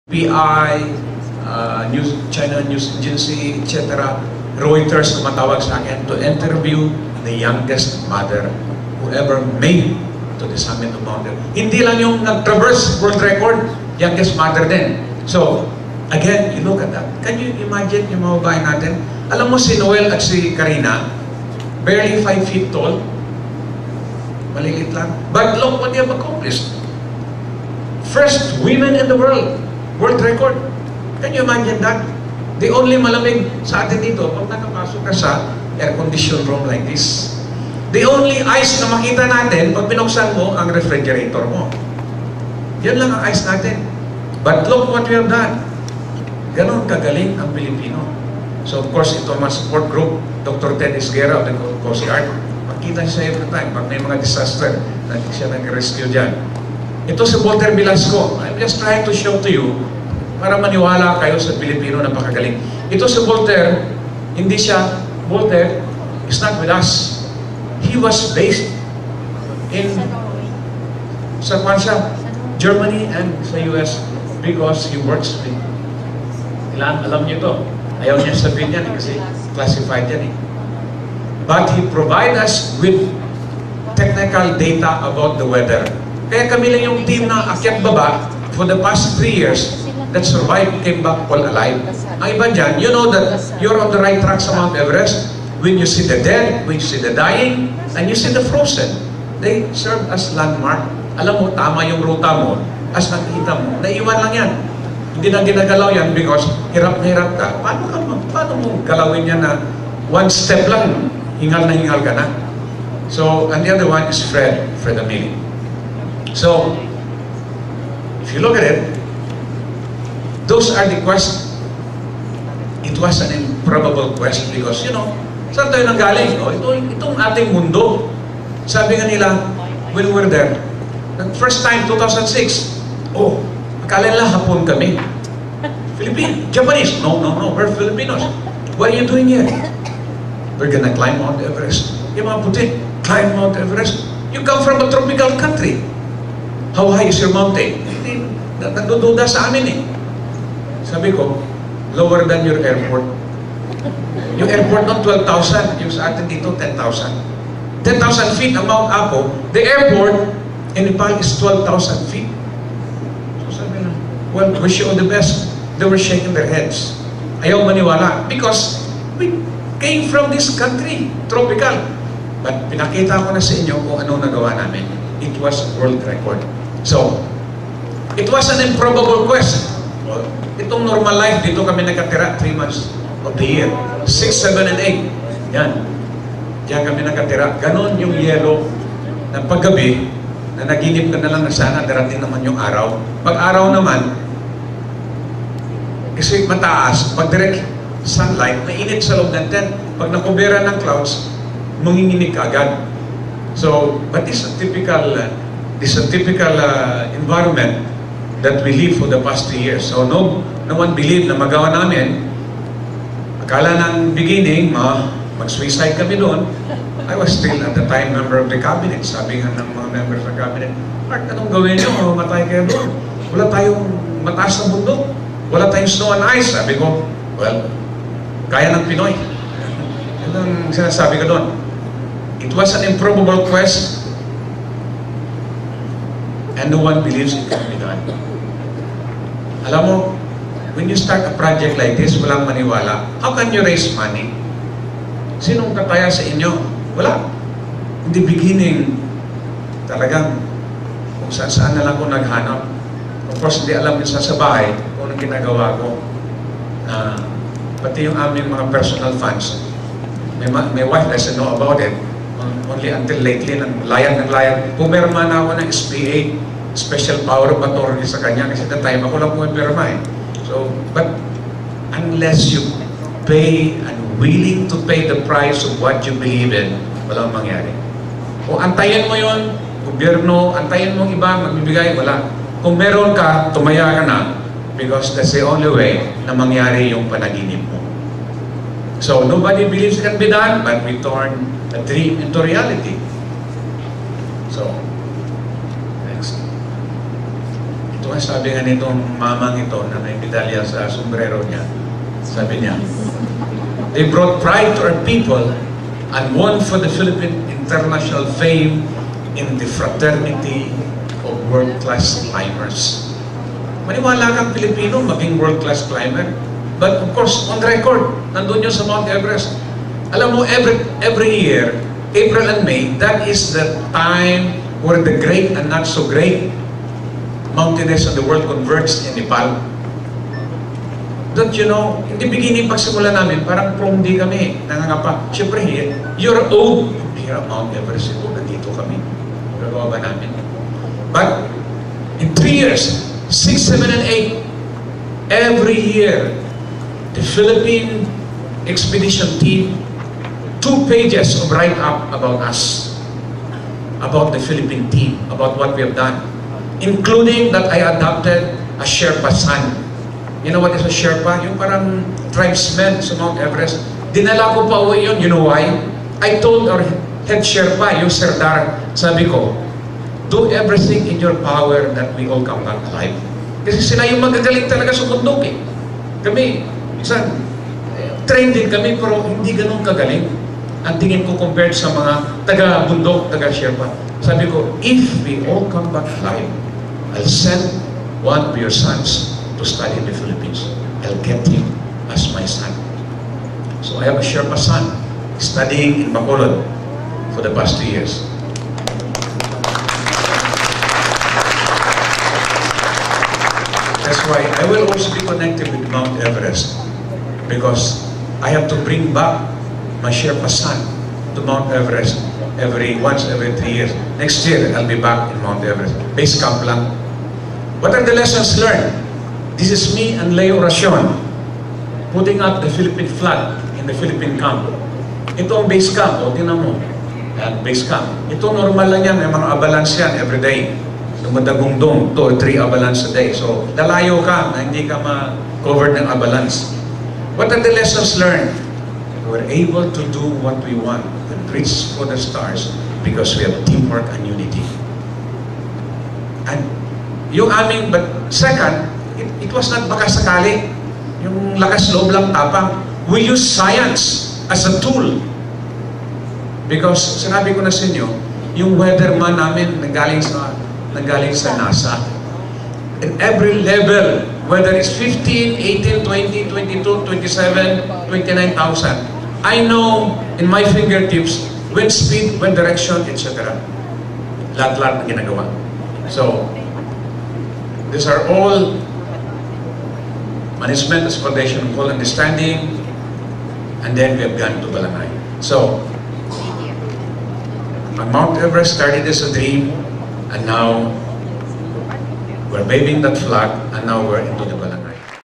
PI, China News Agency, etc. Reuters tumatawag sa akin to interview the youngest mother who ever made to the summit of Mount Everest. Hindi lang yung nag-traverse world record, youngest mother din. So, again, you look at that. Can you imagine yung mga babae natin? Alam mo si Noel at si Karina, barely 5 feet tall, malilit lang. But look what they have accomplished. First women in the world. World record. Can you imagine that? The only malamig sa atin dito, pag nakapasok ka sa air-conditioned room like this. The only ice na makita natin, pag binuksan mo ang refrigerator mo. Yan lang ang ice natin. But look what we have done. Ganon kagaling ang Pilipino. So of course, ito ang support group, Dr. Ted Isguera of the Coast Guard. Makita siya every time, pag may mga disaster, natin siya nag-rescue dyan. Ito si Walter Velasco. I'm just trying to show to you para maniwala kayo sa Pilipino na pakagaling. Ito si Walter, hindi siya, Walter is not with us. He was based in sa Kwanza, Germany and sa US because he works with ilan, alam niyo ito. Ayaw niya sabihin yan kasi classified yan eh. But he provide us with technical data about the weather. Kaya kami lang yung team na akyat baba for the past 3 years that survived, came back all alive. Ang iba dyan, you know that you're on the right track sa Mount Everest when you see the dead, when you see the dying, and you see the frozen. They serve as landmark. Alam mo, tama yung ruta mo, as nakikita mo, naiwan lang yan. Hindi na ginagalaw yan because hirap na hirap ka. Paano mo galawin yan na one step lang, hingal na hingal ka na? So, and the other one is Fred Amelie. So, if you look at it, those are the quests. It was an improbable quest because, you know, saan tayo nanggaling? Oh, itong ating mundo. Sabi nga nila, when we were there, the first time, 2006, oh, akala nila Hapon kami. Japanese. No, we're Filipinos. What are you doing here? We're gonna climb Mount Everest. Yung mga puti, climb Mount Everest. You come from a tropical country. How high is your mountain? Nagdududa sa amin eh. Sabi ko, lower than your airport. Yung airport ng 12,000, yung sa atin dito, 10,000. 10,000 feet ang Mount Apo. The airport in Nepal is 12,000 feet. So sabi na, well, wish you all the best. They were shaking their heads. Ayaw maniwala. Because we came from this country, tropical. But pinakita ko na sa inyo kung ano nagawa namin. It was world record. So, it was an improbable quest. Itong normal life, dito kami nakatira 3 months of the year. 6, 7, and 8. Yan. Diyan kami nakatira. Ganon yung yelo na paggabi, na naginip ka na lang na sana darating naman yung araw. Pag araw naman, kasi mataas, pag direct sunlight, mainit sa loob ng tent. Pag nakubera ng clouds, manginginig ka agad. So, but this is a typical environment that we live for the past 3 years. So no one believed na magawa namin. Akala ng beginning, mag-suicide kami doon. I was still at the time member of the cabinet. Sabi nga ng mga members ng cabinet, Mark, anong gawin nyo? Mamatay kayo doon. Wala tayong mataas na bundok. Wala tayong snow and ice. Sabi ko, well, kaya ng Pinoy. Yan ang sinasabi ko doon. It was an improbable quest and no one believes it can be done. Alam mo, when you start a project like this, walang maniwala. How can you raise money? Sinong kataya sa inyo? Wala. In the beginning, talagang kung saan na lang ako naghanap. Of course, hindi alam nyo sa bahay kung anong ginagawa ko. Pati yung aming mga personal funds. My wife doesn't know about it. Only until lately, layan. Pumirma na ako ng SPA, Special Power of Attorney sa kanya, kasi that time ako lang pumirma eh. So, but unless you pay and willing to pay the price of what you believe in, walang mangyari. Kung antayin mo yun, gobyerno, antayin mo iba, magbibigay, wala. Kung meron ka, tumaya ka na, because that's the only way na mangyari yung panaginip mo. So, nobody believes it can be done, but we turn a dream into reality. So, next. Ito Ito nga sabi nga nitong mamang ito na may medalya sa sombrero niya. Sabi niya, they brought pride to our people and won for the Philippine international fame in the fraternity of world-class climbers. Maniwala kang Pilipino maging world-class climber. But of course, on record, nandun yun sa Mount Everest. Alam mo, every year, April and May, that is the time where the great and not so great mountainous of the world converge in Nepal. Don't you know, in the beginning, pagsimula namin, parang prom-day kami, nangangapa. Siyempre, you're old. Here at Mount Everest, nandito kami. Gagawa ba namin? But, in 3 years, 6, 7, and 8, every year, the Philippine expedition team, 2 pages of write-up about us, about the Philippine team, about what we have done, including that I adopted a Sherpa son. You know what is a Sherpa? Yung parang tribesman sa Mount Everest. Dinala ko pa uwi yun. You know why? I told our head Sherpa, yung Serdar, sabi ko, do everything in your power that we all come back alive. Kasi sila yung magagaling talaga sa bundok eh. Kami, minsan, train din kami pero hindi ganun kagaling. Ang tingin ko compared sa mga taga-bundok, taga-Sherpa. Sabi ko, if we all come back alive, I'll send one of your sons to study in the Philippines. I'll get him as my son. So I have a Sherpa son studying in Bacolod for the past 2 years. That's why I will also be connected with Mount Everest, because I have to bring back my Sherpa son to Mount Everest once every 3 years. Next year, I'll be back in Mount Everest. Base camp lang. What are the lessons learned? This is me and Leo Racion putting up the Philippine flag in the Philippine camp. Ito ang base camp. O, tingnan mo. Yan, base camp. Ito normal lang yan. May mga abalance yan every day. Dumadagungdong 2 or 3 abalance a day. So, lalayo ka na hindi ka ma-covered ng abalance. What are the lessons learned? We're able to do what we want and reach for the stars because we have teamwork and unity. And yung aming, but second, it was not baka sakali. Yung lakas loob lang tapang. We use science as a tool. Because sinabi ko na sa inyo, yung weatherman namin nanggaling sa NASA. In every level, whether it's 15, 18, 20, 22, 27, 29,000, I know in my fingertips wind speed, wind direction, etc. Lahat-lahat na ginagawa. So, these are all management as foundation of all understanding, and then we have gone to Balanay. So, Mount Everest started as a dream, and now we're waving that flag, and now we're into the Balanay.